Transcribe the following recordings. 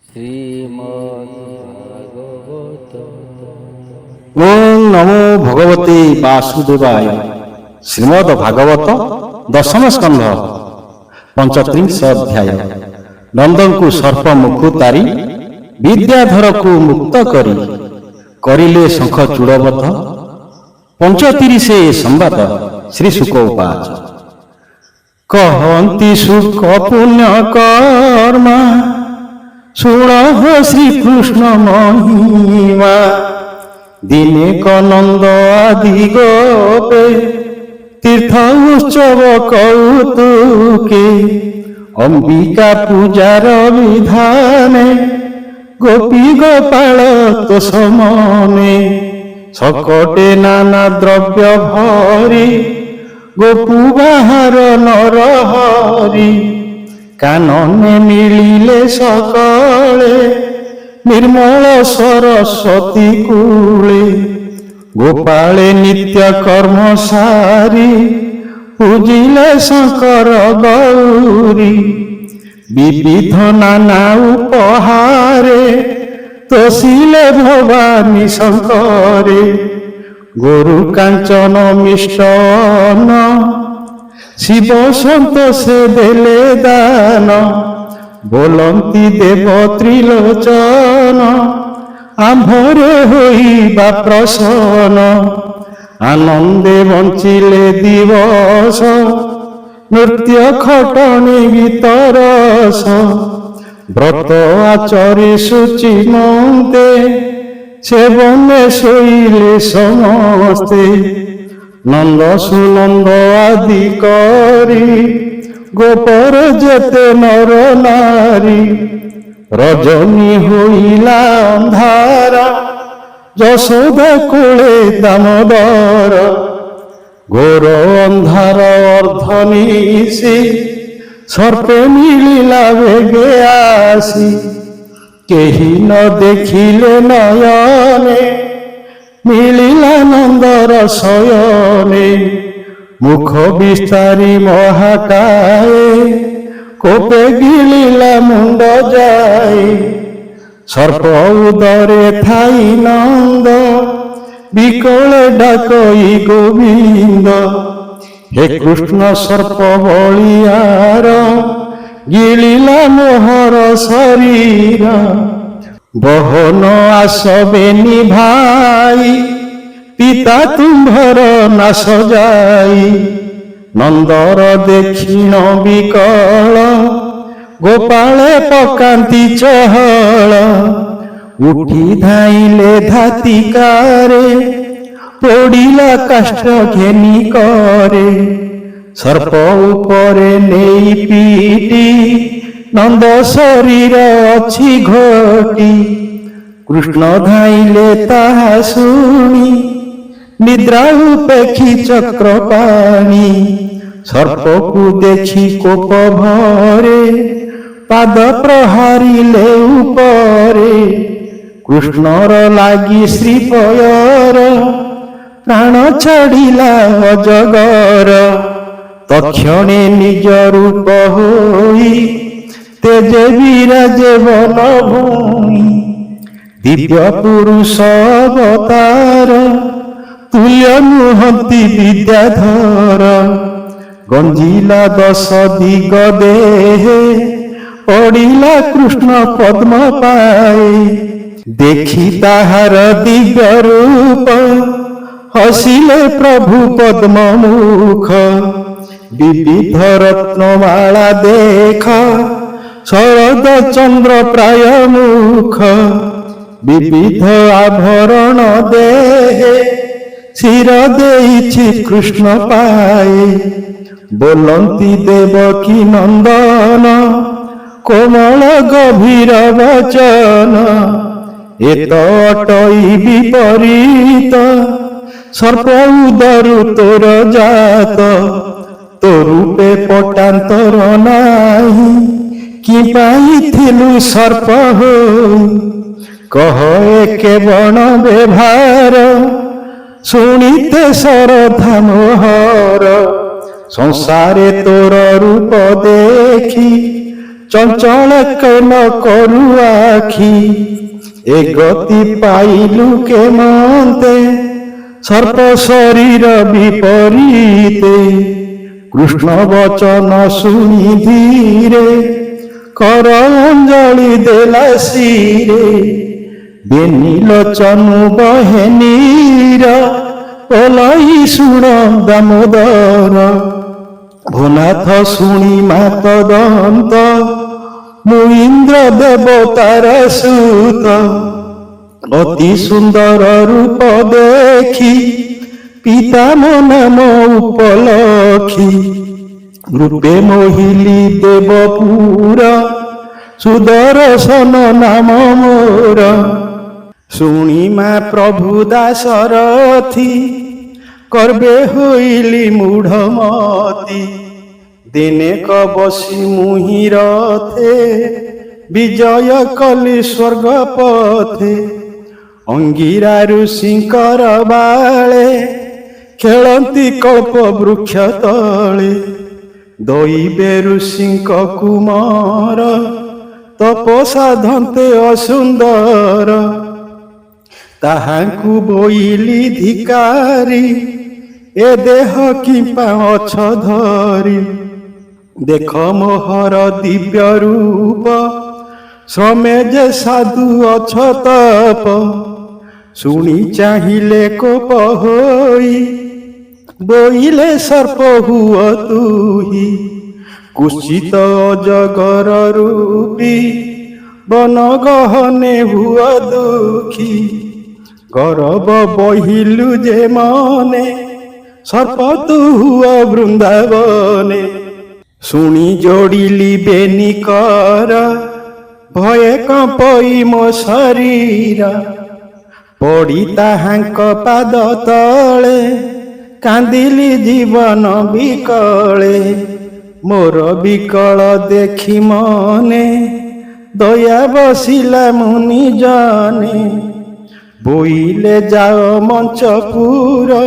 শ্রীমদ্ভাগবত। ওম নমো ভগবতে বাসুদেবায়। শ্রীমদ ভাগবত দশম স্কন্ধ পঞ্চত্রিংশ ଅଧ୍ୟାୟ। ନନ୍ଦଙ୍କୁ ସର୍ପ ମୁଖୁ ତାରି ବିଦ୍ୟାଧରକୁ ମୁକ୍ତ କରି କରିଲେ ଶଙ୍ଖ ଚୂଡ଼ବଦ୍ଧ। 35 ସମ୍ବାଦ। ଶ୍ରୀ ଶୁକ ଉପାଚ। କହନ୍ତି ଶୁକ ପୁଣ୍ୟ କର୍ମା ଶୁଣ ଶ୍ରୀକୃଷ୍ଣ ମହିମା। ଦିନେ କନନ୍ଦ ଆଦି ଗୋପେ ତୀର୍ଥ ଉତ୍ସବ କୌତୁକେ। ଅମ୍ବିକା ପୂଜାର ବିଧାନେ ଗୋପୀ ଗୋପାଳ ତୋଷ ମନେ। ଶକଟେ ନାନା ଦ୍ରବ୍ୟ ଭରି ଗୋପୁ ବାହାର ନରହରି। କାନନେ ମିଳିଲେ ସକଳେ ନିର୍ମଳ ସରସ୍ୱତୀ କୂଳେ। ଗୋପାଳେ ନିତ୍ୟ କର୍ମ ସାରି ପୂଜିଲେ ଶଙ୍କର ଗୌରୀ। ବିବିଧ ନାନା ଉପହାରେ ତୋଷିଲେ ଭବାନୀ ଶଙ୍କରେ। ଗୋରୁ କାଞ୍ଚନ ମିଷ୍ଟନ ଶିବ ସନ୍ତୋଷେ ଦେଲେ ଦାନ। ବୋଲନ୍ତି ଦେବ ତ୍ରିଲୋଚନ ଆମ୍ଭରେ ହୋଇବା ପ୍ରସନ୍ନ। ଆନନ୍ଦେ ବଞ୍ଚିଲେ ଦିବସ ନୃତ୍ୟ ଖଟଣି ଗୀତରସ। ବ୍ରତ ଆଚରି ସୂଚି ମନ୍ତେ ସେବନେ ଶୋଇଲେ ସମସ୍ତେ। ନନ୍ଦ ସୁନନ୍ଦ ଆଦି କରି ଗୋପର ଯେତେ ନର ନାରୀ। ରଜନୀ ହୋଇଲା ଅନ୍ଧାର ଯଶୋଦା କୋଳେ ଦାମୋଦର। ଘୋର ଅନ୍ଧାର ଅର୍ଦ୍ଧନିଶି ସର୍ପେ ମିଳିଲା ବେଗେ ଆସି। କେହି ନ ଦେଖିଲେ ନୟନେ ମିଳିଲା ନନ୍ଦର ଶୟନେ। ମୁଖ ବିସ୍ତାରି ମହାକାଏ କୋପେ ଗିଳିଲା ମୁଣ୍ଡ ଯାଏ। ସର୍ପ ଉଦରେ ଥାଇ ନନ୍ଦ ବିକଳ ଡାକଇ ଗୋବିନ୍ଦ। ହେ କୃଷ୍ଣ ସର୍ପ ବଳିଆର ଗିଳିଲା ମୋହର ଶରୀର। ବହନ ଆସବେନି ଭାଇ ପିତା ତୁମ୍ଭର ନାଶ ଯାଇ। ନନ୍ଦର ଦେଖିଣ ବିକଳ ଗୋପାଳେ ପକାନ୍ତି ଚହଳ। ଉଠି ଧାଇଁଲେ ଧାତିକାରେ ପୋଡ଼ିଲା କାଷ୍ଠ ଘେନି କରେ। ସର୍ପ ଉପରେ ନେଇ ପିଟି ନନ୍ଦ ଶରୀର ଅଛି ଘଟି। କୃଷ୍ଣ ଧାଇଁଲେ ତାହା ଶୁଣି ନିଦ୍ରା ଉପେକ୍ଷି ଚକ୍ରପାଣି। ସର୍ପକୁ ଦେଖି କୋପ ଭରେ ପାଦ ପ୍ରହାରିଲେ ଉପରେ। କୃଷ୍ଣର ଲାଗି ଶ୍ରୀପୟର ପ୍ରାଣ ଛାଡ଼ିଲା ଅଜଗର। ତକ୍ଷଣେ ନିଜ ରୂପ ହୋଇ ତେଜେ ବିରାଜେ ବନଭୂମି। ଦିବ୍ୟ ପୁରୁଷ ଅବତାର ତୁଲ୍ୟ ନୁହନ୍ତି ବିଦ୍ୟାଧର। ଗଞ୍ଜିଲା 10 ଦିଗ ଦେହେ ପଡ଼ିଲା କୃଷ୍ଣ ପଦ୍ମ ପାଏ। ଦେଖି ତାହାର ଦିବ୍ୟ ରୂପ ହସିଲେ ପ୍ରଭୁ ପଦ୍ମ ମୁଖ। ବିବିଧ ରତ୍ନମାଳା ଦେଖ ଶରଦ ଚନ୍ଦ୍ର ପ୍ରାୟ ମୁଖ। ବିବିଧ ଆଭରଣ ଦେହେ ଶିର ଦେଇଛି କୃଷ୍ଣ ପାଏ। ବୋଲନ୍ତି ଦେବକୀ ନନ୍ଦନ କୋମଳ ଗଭୀର ବଚନ। ଏତ ଅଟଇ ବିପରୀତ ସର୍ପ ଉଦରୁ ତୋର ଜାତ। ତୋ ରୂପେ ପଟାନ୍ତର ନାହିଁ କି ପାଇଥିଲୁ ସର୍ପ ହୋଇ। କହ ଏକେ ବଣ ବ୍ୟବହାର ଶୁଣିତେ ଶରଧା ମୋହର। ସଂସାରେ ତୋର ରୂପ ଦେଖି ଚଞ୍ଚଳ କେନ କରୁ ଆଖି ଏ ଗତି ପାଇଲୁ କେମନ୍ତେ ସର୍ପ ଶରୀର ବିପରୀତେ କୃଷ୍ଣ ବଚନ ଶୁଣି ଧୀରେ କର ଅଞ୍ଜଳି ଦେଲା ଶିରେ ବେନି ଲୋଚନୁ ବହେ ନୀର ଓଲାଇ ଶୁଣ ଦାମୋଦର ଭୋନାଥ ଶୁଣି ମାତ ଦନ୍ତ ମୁଁ ଇନ୍ଦ୍ର ଦେବତାର ସୁତ ଅତି ସୁନ୍ଦର ରୂପ ଦେଖି ପିତା ମୋ ନାମ ଉପଲକ୍ଷୀ ରୂପେ ମୋହିଲି ଦେବପୁର ସୁଦର୍ଶନ ନାମ ମୋର ଶୁଣି ମା ପ୍ରଭୁ ଦାସରଥି କର୍ବେ ହୋଇଲି ମୂଢ଼ମତି ଦିନେ କ ବସି ମୁହିଁ ରଥେ ବିଜୟ କଲି ସ୍ୱର୍ଗ ପଥେ ଅଙ୍ଗିରା ଋଷିଙ୍କର ବାଳେ ଖେଳନ୍ତି କଳ୍ପ ବୃକ୍ଷ ତଳେ ଦଇବେ ଋଷିଙ୍କ କୁମାର ତପସାଧନ୍ତେ ଅସୁନ୍ଦର ତାହାଙ୍କୁ ବୋଇଲି ଧିକାରି ଏ ଦେହ କିମ୍ପା ଅଛ ଧରି ଦେଖ ମୋହର ଦିବ୍ୟ ରୂପ ଶ୍ରମେ ଯେ ସାଧୁ ଅଛ ତପ ଶୁଣି ଚାହିଁଲେ କୋପ ହୋଇ ବୋଇଲେ ସର୍ପ ହୁଅ ତୁହି କୁଶ୍ଚିତ ଅଜଗର ରୂପୀ ବନ ଗହନେ ହୁଅ ଦୁଃଖୀ ଗରବ ବହିଲୁ ଯେ ମନେ ସର୍ପ ତୁ ହୁଅ ବୃନ୍ଦାବନେ ଶୁଣି ଯୋଡ଼ିଲି ବେନି କର ଭୟେ କମ୍ପଇ ମୋ ଶରୀର ପଡ଼ି ତାହାଙ୍କ ପାଦ ତଳେ କାନ୍ଦିଲି ଜୀବନ ବିକଳେ ମୋର ବିକଳ ଦେଖି ମନେ ଦୟା ବସିଲା ମୁନି ଜନେ ବୋଇଲେ ଯାଅ ମଞ୍ଚପୁର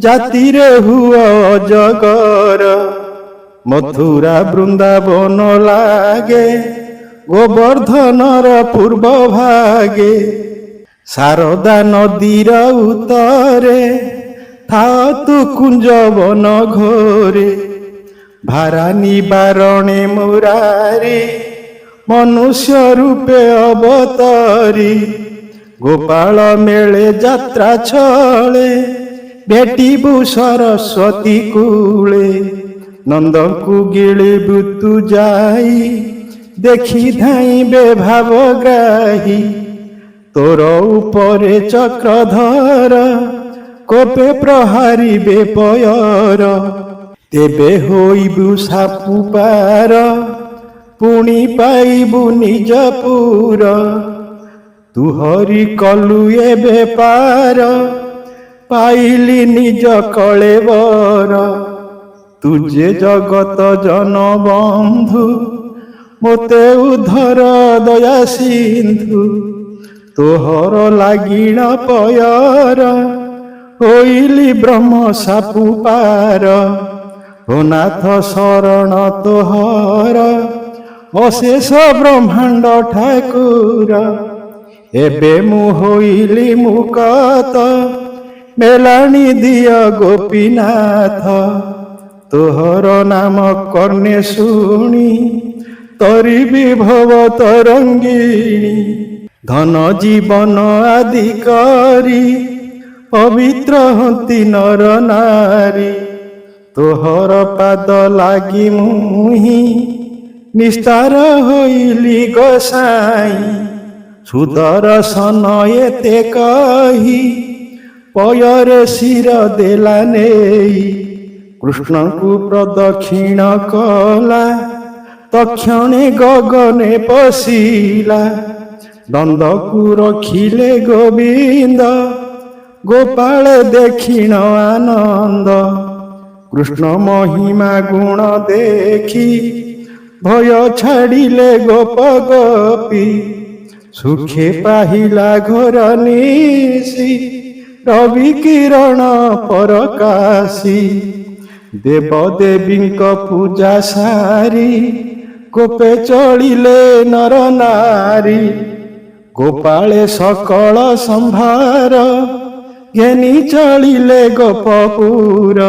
ଜାତିରେ ହୁଅ ଅଜଗର ମଥୁରା ବୃନ୍ଦାବନ ଲାଗେ ଗୋବର୍ଦ୍ଧନର ପୂର୍ବ ଭାଗେ ଶାରଦା ନଦୀର ଉତ୍ତରେ ଥାଅ ତୁ କୁଞ୍ଜବନ ଘୋରେ ଭାରା ନିବାରଣେ ମୁରାରି ମନୁଷ୍ୟ ରୂପେ ଅବତରି ଗୋପାଳ ମେଳେ ଯାତ୍ରା ଛଳେ ଭେଟିବୁ ସରସ୍ୱତୀ କୂଳେ ନନ୍ଦଙ୍କୁ ଗିଳିବୁ ତୁ ଯାଇ ଦେଖି ଧାଇଁବେ ଭାବଗ୍ରାହୀ ତୋର ଉପରେ ଚକ୍ରଧର କୋପେ ପ୍ରହାରିବେ ପୟର ତେବେ ହୋଇବୁ ସାପୁ ପାର ପୁଣି ପାଇବୁ ନିଜ ପୁର ତୁ ହରି କଲୁ ଏବେ ପାର ପାଇଲି ନିଜ କଳେବର ତୁଜେ ଜଗତ ଜନ ବନ୍ଧୁ ମୋତେ ଉଦ୍ଧର ଦୟା ସିନ୍ଧୁ ତୋହର ଲାଗିଣ ପୟର ହୋଇଲି ବ୍ରହ୍ମ ସାପୁ ପାର ଓ ନାଥ ଶରଣ ତୋହର ଅଶେଷ ବ୍ରହ୍ମାଣ୍ଡ ଠାକୁର ଏବେ ମୁଁ ହୋଇଲି ମୁକତ ମେଲାଣି ଦିଅ ଗୋପୀନାଥ ତୋହର ନାମ କର୍ଣ୍ଣେ ଶୁଣି ତରିବି ଭବ ତରଙ୍ଗିଣୀ ଧନ ଜୀବନ ଆଦି କରି ପବିତ୍ର ହନ୍ତି ନର ନାରୀ ତୋହର ପାଦ ଲାଗି ମୁହିଁ ନିସ୍ତାର ହୋଇଲି ଗୋସାଇଁ ସୁଦର୍ଶନ ଏତେ କହି ପୟରେ ଶିର ଦେଲା ନେଇ କୃଷ୍ଣଙ୍କୁ ପ୍ରଦକ୍ଷିଣ କଲା ତକ୍ଷଣେ ଗଗନେ ପଶିଲା ଦଣ୍ଡକୁ ରଖିଲେ ଗୋବିନ୍ଦ ଗୋପାଳ ଦେଖିଣ ଆନନ୍ଦ କୃଷ୍ଣ ମହିମା ଗୁଣ ଦେଖି ଭୟ ଛାଡ଼ିଲେ ଗୋପ ଗୋପୀ ସୁଖେ ପାହିଲା ଘର ନିଶି ରବି କିରଣ ପରକାଶୀ ଦେବ ଦେବୀଙ୍କ ପୂଜା ସାରି କୋପେ ଚଳିଲେ ନର ନାରୀ। ଗୋପାଳେ ସକଳ ସମ୍ଭାର ଘେନି ଚଳିଲେ ଗୋପପୁର।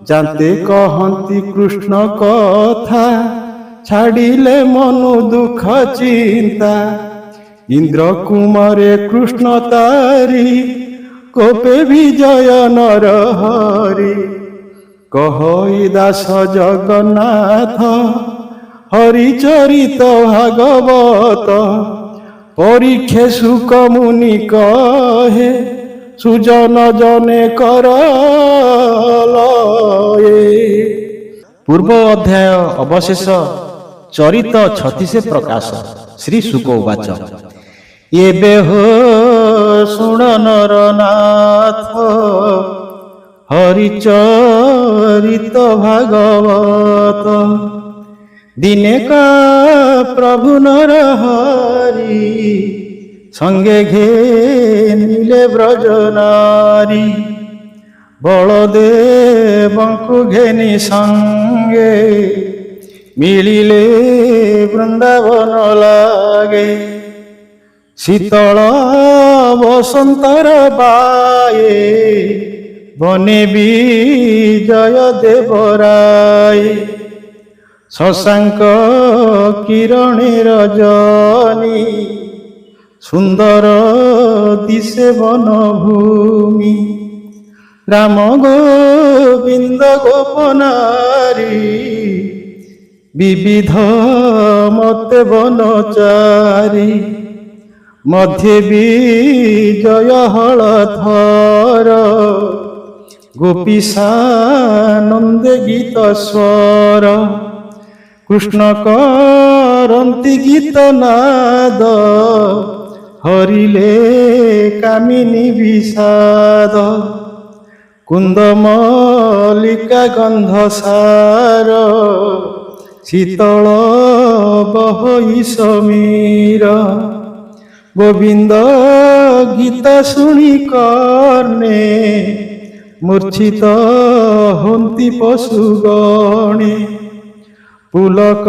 ଯାନ୍ତେ କହନ୍ତି କୃଷ୍ଣ କଥା ଛାଡ଼ିଲେ ମନୁ ଦୁଃଖ ଚିନ୍ତା। ଇନ୍ଦ୍ର କୁମାରେ କୃଷ୍ଣ ତାରି କୋପେ ବିଜୟ ନର ହରି। କହଇ ଦାସ ଜଗନ୍ନାଥ ହରିଚରିତ ଭାଗବତ। ପରୀକ୍ଷେ ସୁକ ମୁନି କହେ ସୁଜନ ଜନେ କର ଲଏ। ପୂର୍ବ ଅଧ୍ୟାୟ ଅବଶେଷ ଚରିତ 36 ପ୍ରକାଶ। ଶ୍ରୀ ଶୁକ ଉବାଚ ଏବେ ହୋ ଶୁଣ ନରନାଥ ହରିଚରିତ ଭାଗବତ। ଦିନେ କା ପ୍ରଭୁ ନର ହରି ସଙ୍ଗେ ଘେନିଲେ ବ୍ରଜ ନାରୀ। ବଳଦେବଙ୍କୁ ଘେନି ସଙ୍ଗେ ମିଳିଲେ ବୃନ୍ଦାବନ ଲାଗେ। ଶୀତଳ ବସନ୍ତର ବାଏ ବନେ ବିଜୟ ଦେବରାଏ। ଶଶାଙ୍କ କିରଣେ ରଜନୀ ସୁନ୍ଦର ଦିଶେ ବନଭୂମି। ରାମ ଗୋବିନ୍ଦ ଗୋପନାରୀ ବିବିଧ ମତେ ବନଚାରୀ। ମଧ୍ୟେ ବିଜୟ ହଳଧର ଗୋପୀ ସାନନ୍ଦେ ଗୀତ ସ୍ୱର। କୃଷ୍ଣ କରନ୍ତି ଗୀତ ନାଦ ହରିଲେ କାମିନୀ ବିଷାଦ। କୁନ୍ଦ ମଲ୍ଲିକା ଗନ୍ଧ ସାର ଶୀତଳ ବହଇ ସମୀର। ଗୋବିନ୍ଦ ଗୀତ ଶୁଣି କର୍ଣ୍ଣେ ମୂର୍ଚ୍ଛିତ ହନ୍ତି ପଶୁଗଣେ। ପୁଲକ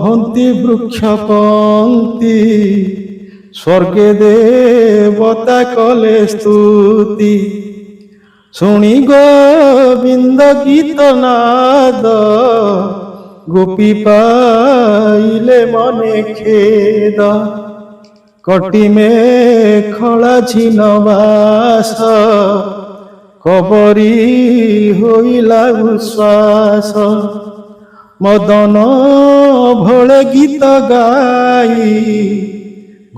ହନ୍ତି ବୃକ୍ଷ ପନ୍ତି ସ୍ୱର୍ଗେ ଦେବତା କଲେ ସ୍ତୁତି। ଶୁଣି ଗୋବିନ୍ଦ ଗୀତ ନାଦ ଗୋପୀ ପାଇଲେ ମନେ ଖେଦ। କଟି ମେଖଳା ଝିନ ବାସ କବରୀ ହୋଇଲା ଉଶ୍ୱାସ। ମଦନ ଭଳେ ଗୀତ ଗାଇ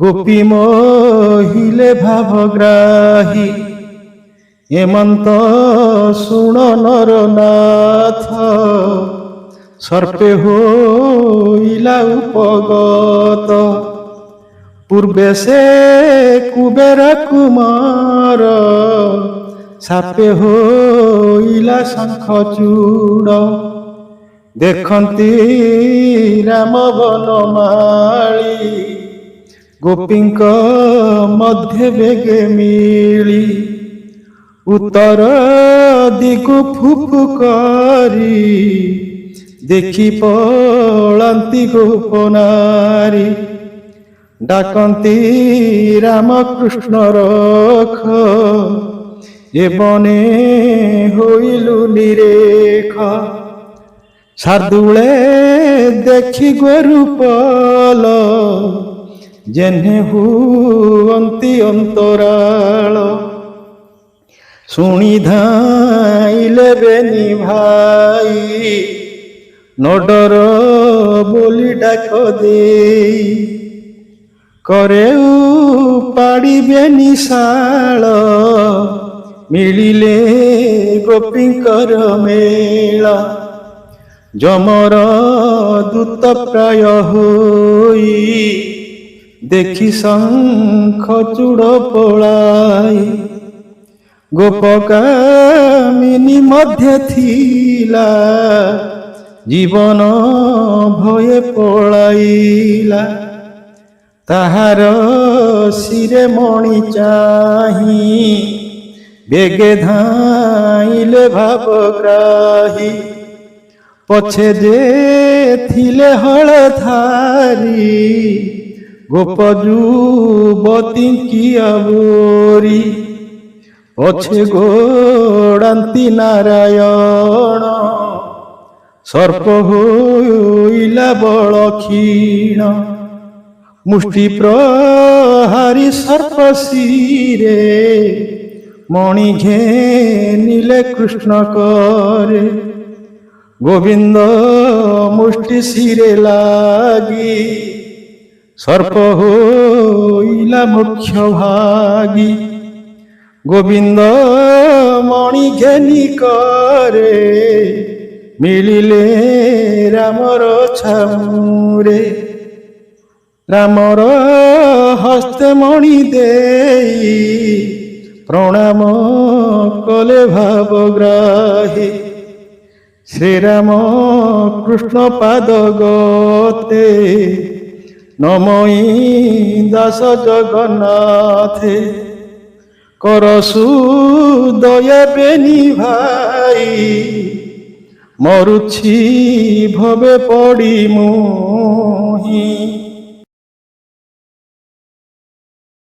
ଗୋପୀ ମୋହିଲେ ଭାବଗ୍ରାହୀ। ହେମନ୍ତ ଶୁଣ ନରନାଥ ସର୍ପେ ହୋଇଲା ଉପଗତ। ପୂର୍ବେ ସେ କୁବେର କୁମାର ସାପେ ହୋଇଲା ଶଙ୍ଖଚୂଡ଼। ଦେଖନ୍ତି ରାମ ବନମାଳି ଗୋପୀଙ୍କ ମଧ୍ୟେ ବେଗେ ମିଳି। ଉତ୍ତର ଦିଗୁ ଫୁଫୁ କରି ଦେଖି ପଳାନ୍ତି ଗୋପନାରୀ। ଡାକନ୍ତି ରାମକୃଷ୍ଣ ରଖ ଏ ବନେ ହୋଇଲୁ ନିରେଖ। ଶାର୍ଦୁଳେ ଦେଖି ଗୋରୁପଲ ଯେହ୍ନେ ହୁଅନ୍ତି ଅନ୍ତରାଳ। ଶୁଣି ଧାଇଲେ ବେନି ଭାଇ ନଡର ବୋଲି ଡାକ ଦେଇ। करे उपाड़िबेनि शाल मिलिले गोपींकर मेल। जमर दूत प्राय होई देखि शंख चूड़ पलाई। गोपकामिनी मध्य थिला जीवन भय पलाइला। ताहार सिरे मणि चाही बेगे धाइले भावग्राही। ପଛେ ଯେ ଥିଲେ ହଳଧାରୀ ଗୋପ ଯୁବତୀ କିଆ ବୋରି ପଛେ ଗୋଡ଼ାନ୍ତି ନାରାୟଣ ସର୍ପ ହୋଇଲା ବଳ କ୍ଷୀଣ ମୁଷ୍ଟି ପ୍ରହାରୀ ସର୍ପ ଶିରେ ମଣି ଘେନିଲେ କୃଷ୍ଣ କରେ ଗୋବିନ୍ଦ ମୁଷ୍ଟି ଶିରେ ଲାଗି ସର୍ପ ହୋଇଲା ମୁଖ୍ୟ ଭାଗୀ ଗୋବିନ୍ଦ ମଣି ଘେନି କରେ ମିଳିଲେ ରାମର ଛାମୁରେ ରାମର ହସ୍ତେ ମଣି ଦେଇ ପ୍ରଣାମ କଲେ ଭାବଗ୍ରାହୀ ଶ୍ରୀରାମ କୃଷ୍ଣ ପାଦ ଗତେ ନମଇ ଦାସ ଜଗନ୍ନାଥେ କର ସୁଦୟା ବେନି ଭାଇ ମରୁଛି ଭବେ ପଡ଼ି ମୁହିଁ